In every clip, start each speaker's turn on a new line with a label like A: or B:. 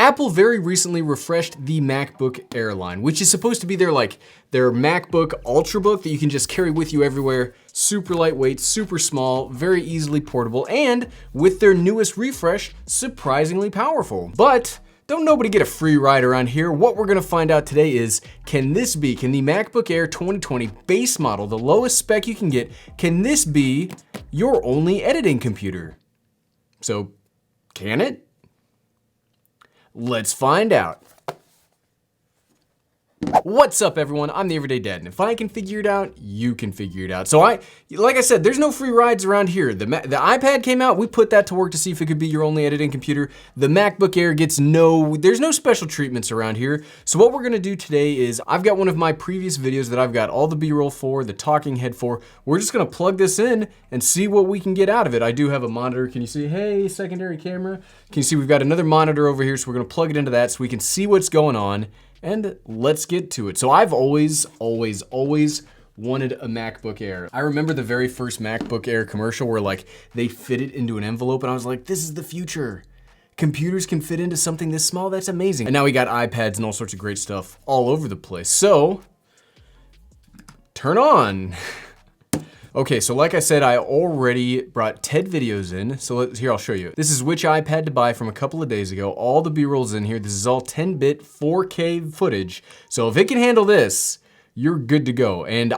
A: Apple very recently refreshed the MacBook Air line, which is supposed to be their MacBook Ultrabook that you can just carry with you everywhere. Super lightweight, super small, very easily portable, and with their newest refresh, surprisingly powerful. But don't nobody get a free ride around here. What we're gonna find out today is, can the MacBook Air 2020 base model, the lowest spec you can get, can this be your only editing computer? So, can it? Let's find out. What's up, everyone? I'm the Everyday Dad, and if I can figure it out, you can figure it out. So like I said, there's no free rides around here. The iPad came out, we put that to work to see if it could be your only editing computer. The MacBook Air gets there's no special treatments around here. So what we're gonna do today is, I've got one of my previous videos that I've got all the B-roll for, the talking head for. We're just gonna plug this in and see what we can get out of it. I do have a monitor, can you see? Hey, secondary camera. Can you see we've got another monitor over here, so we're gonna plug it into that so we can see what's going on. And let's get to it. So I've always wanted a MacBook Air. I remember the very first MacBook Air commercial where they fit it into an envelope and I was like, this is the future. Computers can fit into something this small, that's amazing. And now we got iPads and all sorts of great stuff all over the place. So, turn on. Okay, so like I said, I already brought TED videos in. So here, I'll show you. This is which iPad to buy from a couple of days ago. All the B-roll's in here. This is all 10-bit 4K footage. So if it can handle this, you're good to go. And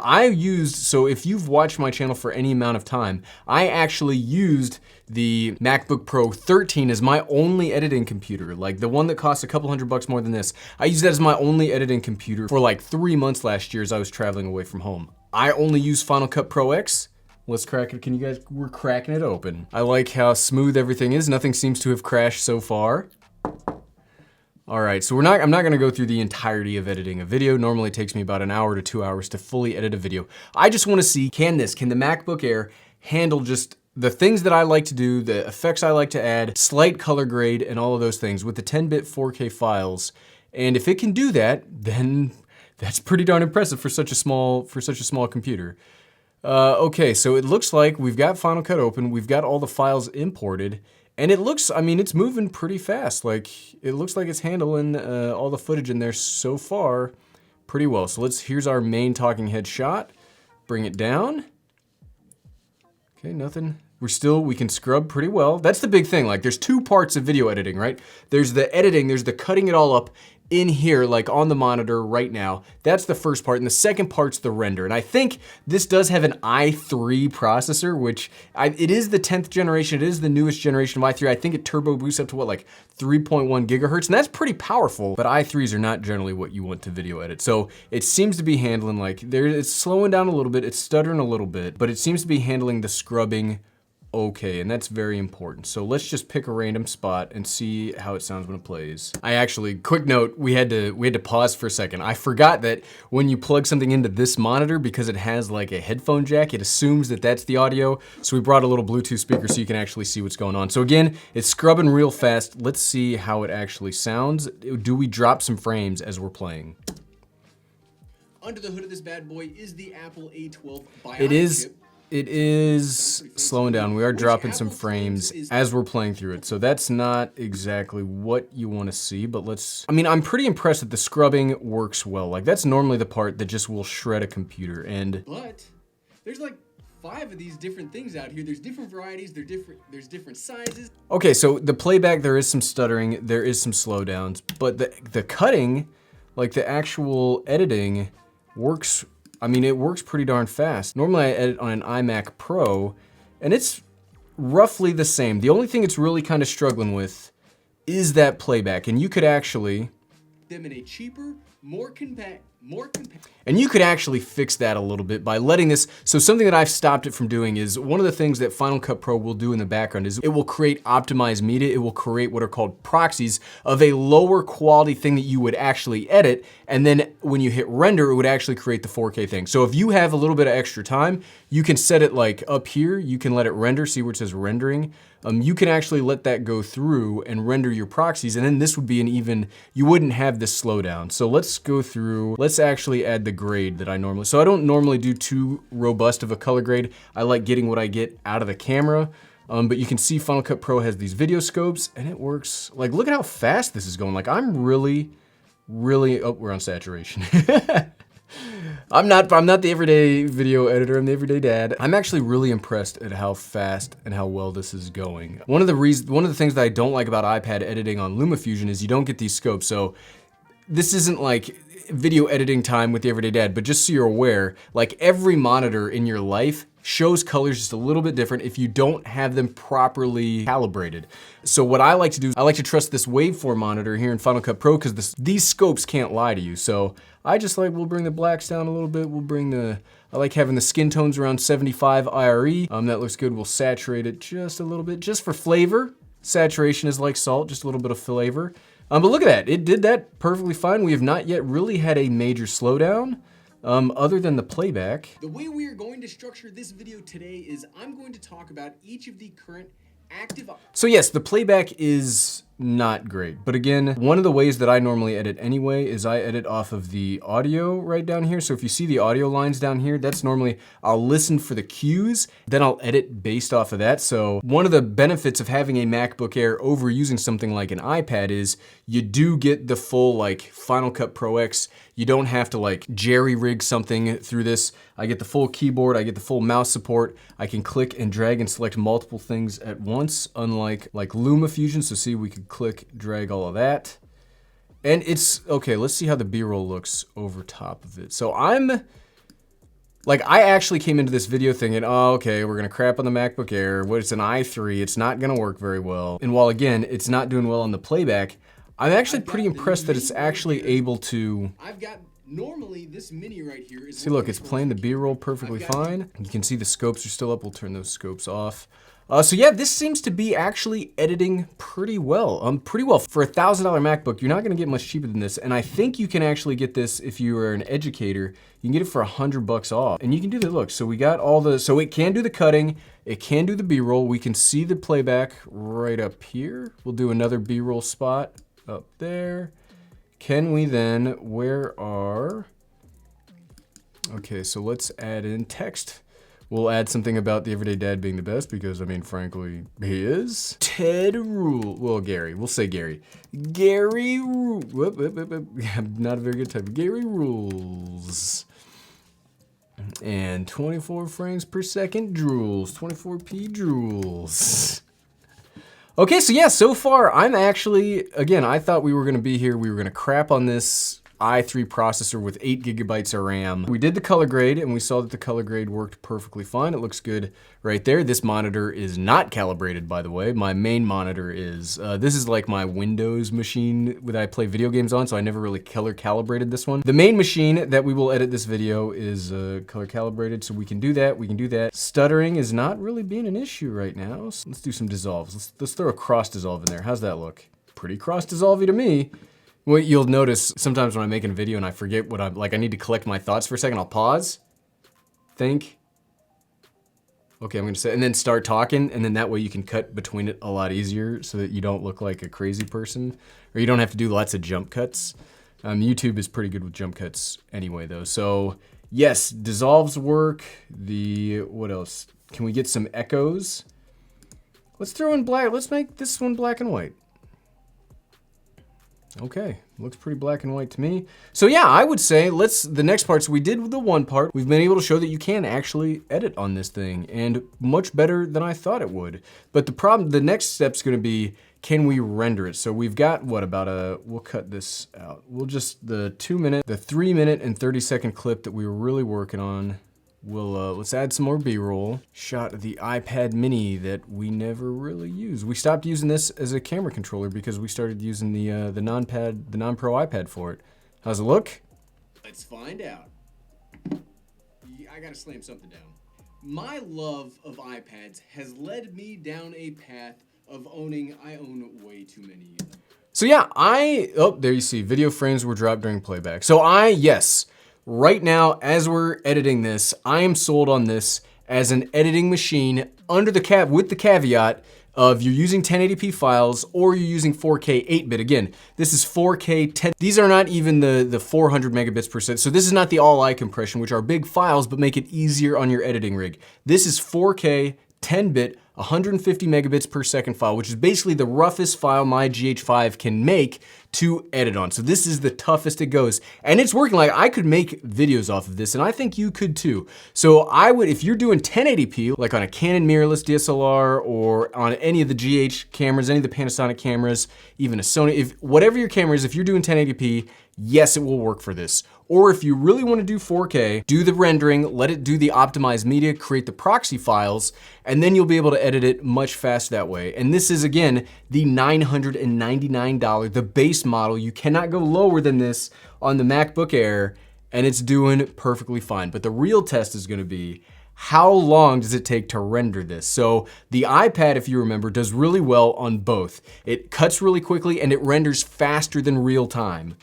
A: so if you've watched my channel for any amount of time, I actually used the MacBook Pro 13 as my only editing computer, like the one that costs a couple $100 more than this. I used that as my only editing computer for like 3 months last year as I was traveling away from home. I only use Final Cut Pro X. Let's crack it. We're cracking it open. I like how smooth everything is. Nothing seems to have crashed so far. All right, so I'm not gonna go through the entirety of editing a video. Normally it takes me about an hour to 2 hours to fully edit a video. I just wanna see, can the MacBook Air handle just the things that I like to do, the effects I like to add, slight color grade, and all of those things with the 10-bit 4K files. And if it can do that, then that's pretty darn impressive for such a small computer. Okay, so it looks like we've got Final Cut open, we've got all the files imported, and it looks, it's moving pretty fast. Like, it looks like it's handling all the footage in there so far pretty well. So here's our main talking head shot. Bring it down. Okay, nothing. We can scrub pretty well. That's the big thing. Like, there's two parts of video editing, right? There's the editing, there's the cutting it all up in here, like on the monitor right now. That's the first part, and the second part's the render. And I think this does have an i3 processor, which it is the 10th generation, it is the newest generation of i3. I think it turbo boosts up to what, like 3.1 gigahertz, and that's pretty powerful, but i3s are not generally what you want to video edit. So it seems to be handling, it's slowing down a little bit, it's stuttering a little bit, but it seems to be handling the scrubbing okay, and that's very important. So let's just pick a random spot and see how it sounds when it plays. Quick note, we had to pause for a second. I forgot that when you plug something into this monitor, because it has like a headphone jack, it assumes that that's the audio. So we brought a little Bluetooth speaker so you can actually see what's going on. So again, it's scrubbing real fast. Let's see how it actually sounds. Do we drop some frames as we're playing? Under the hood of this bad boy is the Apple A12 Bionic chip. It is slowing down. We are dropping some frames as we're playing through it. So that's not exactly what you want to see, but I'm pretty impressed that the scrubbing works well. Like, that's normally the part that just will shred a computer. But there's like 5 of these different things out here. There's different varieties, there's different sizes. Okay, so the playback, there is some stuttering, there is some slowdowns, but the cutting, like the actual editing, works. It works pretty darn fast. Normally I edit on an iMac Pro, and it's roughly the same. The only thing it's really kind of struggling with is that playback, and you could actually them in a cheaper, more compact. And you could actually fix that a little bit by letting this, so something that I've stopped it from doing is, one of the things that Final Cut Pro will do in the background is it will create optimized media, it will create what are called proxies of a lower quality thing that you would actually edit, and then when you hit render, it would actually create the 4K thing. So if you have a little bit of extra time, you can set it like up here, you can let it render, see where it says rendering. You can actually let that go through and render your proxies, and then this would be you wouldn't have this slowdown. So let's go through, let's actually add the grade that I normally, so I don't normally do too robust of a color grade. I like getting what I get out of the camera. But you can see Final Cut Pro has these video scopes and it works. Like, look at how fast this is going. Like, I'm really, oh, we're on saturation. I'm not the everyday video editor, I'm the everyday dad. I'm actually really impressed at how fast and how well this is going. One of the things that I don't like about iPad editing on LumaFusion is you don't get these scopes. So this isn't like video editing time with the everyday dad, but just so you're aware, like every monitor in your life shows colors just a little bit different if you don't have them properly calibrated. So what I like to do, I like to trust this waveform monitor here in Final Cut Pro because these scopes can't lie to you. So I just like, we'll bring the blacks down a little bit. I like having the skin tones around 75 IRE. That looks good. We'll saturate it just a little bit, just for flavor. Saturation is like salt, just a little bit of flavor. But look at that, it did that perfectly fine. We have not yet really had a major slowdown. Other than the playback.
B: The way we are going to structure this video today is I'm going to talk about each of the current active...
A: So yes, the playback is not great. But again, one of the ways that I normally edit anyway is I edit off of the audio right down here. So if you see the audio lines down here, that's normally, I'll listen for the cues, then I'll edit based off of that. So one of the benefits of having a MacBook Air over using something like an iPad is you do get the full like Final Cut Pro X. You don't have to like jerry rig something through this. I get the full keyboard, I get the full mouse support. I can click and drag and select multiple things at once, unlike like LumaFusion. So see, we could click, drag all of that. And it's, okay, let's see how the B-roll looks over top of it. So I actually came into this video thinking, oh, okay, we're gonna crap on the MacBook Air. It's an i3, it's not gonna work very well. And while again, it's not doing well on the playback, I'm actually pretty impressed that it's actually able to...
B: Normally, this mini right here is...
A: See, look, it's playing the B-roll perfectly fine. You can see the scopes are still up. We'll turn those scopes off. So yeah, this seems to be actually editing pretty well. For a $1,000 MacBook, you're not gonna get much cheaper than this. And I think you can actually get this if you are an educator. You can get it for $100 off. And you can do the, look, so we got all the, so it can do the cutting, it can do the B-roll. We can see the playback right up here. We'll do another B-roll spot up there. Can we then, okay, so let's add in text. We'll add something about the everyday dad being the best because, I mean, frankly, he is. Ted Rule, well, Gary, we'll say Gary. Gary Rule, I'm not a very good type. Gary Rules. And 24 frames per second drools, 24p drools. Okay, so yeah, so far I'm actually, again, I thought we were gonna be here, we were gonna crap on this i3 processor with 8 gigabytes of RAM. We did the color grade and we saw that the color grade worked perfectly fine. It looks good right there. This monitor is not calibrated, by the way. My main monitor is. This is like my Windows machine that I play video games on, so I never really color calibrated this one. The main machine that we will edit this video is color calibrated, so we can do that. Stuttering is not really being an issue right now. So let's do some dissolves. Let's throw a cross dissolve in there. How's that look? Pretty cross dissolve-y to me. Well, you'll notice sometimes when I'm making a video and I forget what I'm, like I need to collect my thoughts for a second, I'll pause, think, okay, I'm gonna say, and then start talking, and then that way you can cut between it a lot easier so that you don't look like a crazy person, or you don't have to do lots of jump cuts. YouTube is pretty good with jump cuts anyway though. So yes, dissolves work. What else? Can we get some echoes? Let's throw in black, let's make this one black and white. Okay, looks pretty black and white to me. So yeah, I would say the next part, so we did the one part, we've been able to show that you can actually edit on this thing, and much better than I thought it would. But the next step's gonna be, can we render it? So we've got, we'll cut this out. We'll just, the 3 minute and 30 second clip that we were really working on, let's add some more B-roll. Shot of the iPad mini that we never really used. We stopped using this as a camera controller because we started using the non-pro iPad for it. How's it look?
B: Let's find out. I gotta slam something down. My love of iPads has led me down a path of I own way too many.
A: So yeah, there you see, video frames were dropped during playback. So yes. Right now, as we're editing this, I am sold on this as an editing machine with the caveat of you're using 1080p files or you're using 4K 8-bit. Again, this is 4K 10. These are not even the 400 megabits per second. So this is not the all-I compression, which are big files but make it easier on your editing rig. This is 4K 10-bit 150 megabits per second file, which is basically the roughest file my GH5 can make to edit on. So this is the toughest it goes. And it's working. Like, I could make videos off of this, and I think you could too. So I would, if you're doing 1080p, like on a Canon mirrorless DSLR or on any of the GH cameras, any of the Panasonic cameras, even a Sony, if whatever your camera is, if you're doing 1080p, yes, it will work for this. Or if you really want to do 4K, do the rendering, let it do the optimized media, create the proxy files, and then you'll be able to edit it much faster that way. And this is, again, the $999, the base model. You cannot go lower than this on the MacBook Air, and it's doing perfectly fine. But the real test is going to be, how long does it take to render this? So the iPad, if you remember, does really well on both. It cuts really quickly, and it renders faster than real time.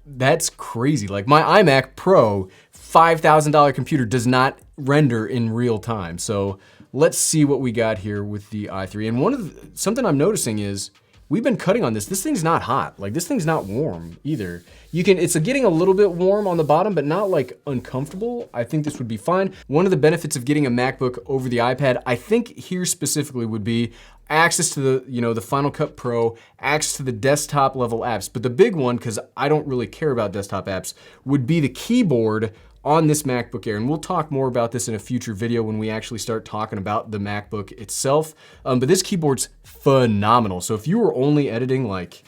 A: That's crazy. Like, my iMac Pro, $5,000 computer, does not render in real time. So let's see what we got here with the i3. And something I'm noticing is we've been cutting on this. This thing's not hot. Like, this thing's not warm either. It's getting a little bit warm on the bottom, but not like uncomfortable. I think this would be fine. One of the benefits of getting a MacBook over the iPad, I think here specifically, would be access to the Final Cut Pro, access to the desktop level apps. But the big one, because I don't really care about desktop apps, would be the keyboard on this MacBook Air. And we'll talk more about this in a future video when we actually start talking about the MacBook itself. But this keyboard's phenomenal. So if you were only editing like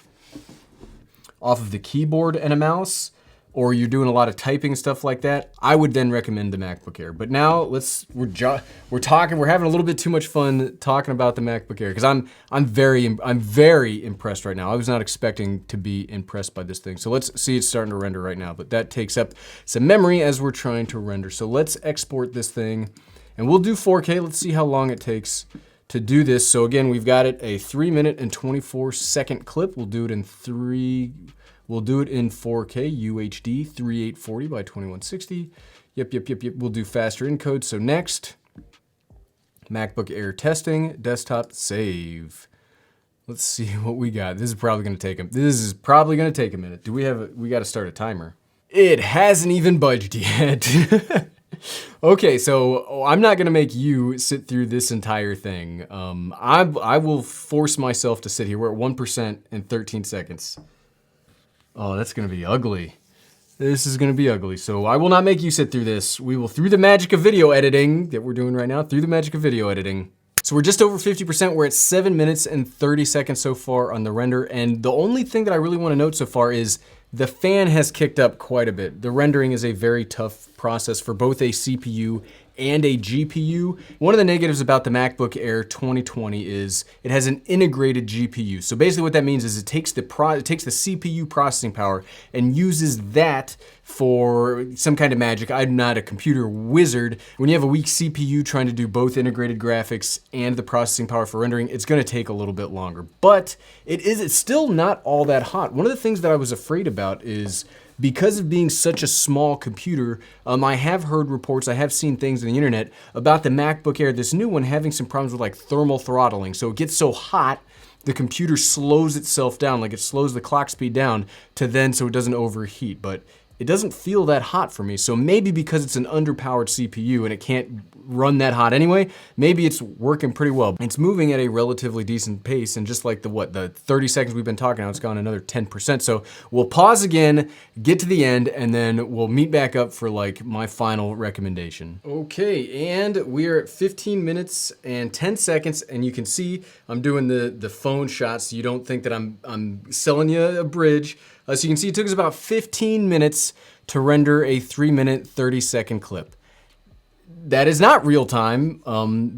A: off of the keyboard and a mouse, or you're doing a lot of typing and stuff like that, I would then recommend the MacBook Air. But now we're having a little bit too much fun talking about the MacBook Air, because I'm very impressed right now. I was not expecting to be impressed by this thing. So let's see, it's starting to render right now, but that takes up some memory as we're trying to render. So let's export this thing, and we'll do 4K. Let's see how long it takes to do this. So again, we've got it a 3-minute and 24-second clip. We'll do it in 4K UHD 3840 by 2160. Yep. We'll do faster encode. So next, MacBook Air testing, desktop save. Let's see what we got. This is probably going to take a minute. We got to start a timer. It hasn't even budged yet. Okay, so I'm not gonna make you sit through this entire thing. I will force myself to sit here. We're at 1% in 13 seconds. Oh, that's gonna be ugly. This is gonna be ugly. So I will not make you sit through this. We will, through the magic of video editing that we're doing right now, through the magic of video editing. So we're just over 50%. We're at 7 minutes and 30 seconds so far on the render. And the only thing that I really wanna note so far is the fan has kicked up quite a bit. The rendering is a very tough process for both a CPU and a GPU. One of the negatives about the MacBook Air 2020 is it has an integrated GPU. So basically what that means is it takes the CPU processing power and uses that for some kind of magic. I'm not a computer wizard. When you have a weak CPU trying to do both integrated graphics and the processing power for rendering, it's gonna take a little bit longer. But it's still not all that hot. One of the things that I was afraid about is, because of being such a small computer, I have heard reports, I have seen things on the internet about the MacBook Air, this new one, having some problems with like thermal throttling. So it gets so hot, the computer slows itself down, like it slows the clock speed down so it doesn't overheat. But it doesn't feel that hot for me. So maybe because it's an underpowered CPU and it can't run that hot anyway, maybe it's working pretty well. It's moving at a relatively decent pace, and just like the 30 seconds we've been talking now, it's gone another 10%. So we'll pause again, get to the end, and then we'll meet back up for like my final recommendation. Okay, and we're at 15 minutes and 10 seconds, and you can see I'm doing the phone shot so you don't think that I'm selling you a bridge. So you can see it took us about 15 minutes to render a 3-minute, 30-second clip. That is not real time.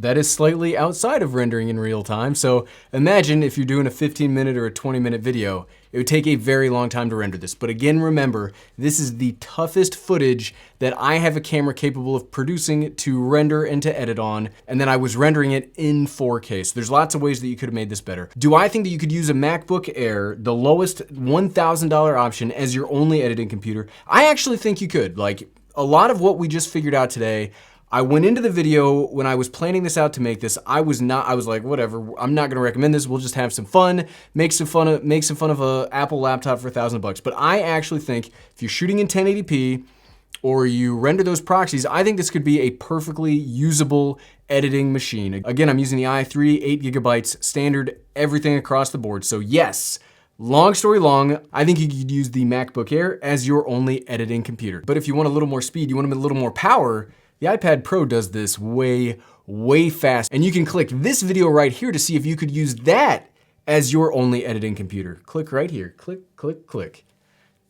A: That is slightly outside of rendering in real time. So imagine if you're doing a 15-minute or a 20-minute video, it would take a very long time to render this. But again, remember, this is the toughest footage that I have a camera capable of producing to render and to edit on, and then I was rendering it in 4K. So there's lots of ways that you could have made this better. Do I think that you could use a MacBook Air, the lowest $1,000 option, as your only editing computer? I actually think you could. Like, a lot of what we just figured out today, I went into the video when I was planning this out to make this. I was like, whatever, I'm not gonna recommend this. We'll just have some fun, make some fun of a Apple laptop for $1,000 bucks. But I actually think if you're shooting in 1080p, or you render those proxies, I think this could be a perfectly usable editing machine. Again, I'm using the i3, 8 gigabytes, standard, everything across the board. So yes, long story long, I think you could use the MacBook Air as your only editing computer. But if you want a little more speed, you want a little more power, the iPad Pro does this way fast. And you can click this video right here to see if you could use that as your only editing computer. Click right here, click, click, click.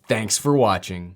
A: Thanks for watching.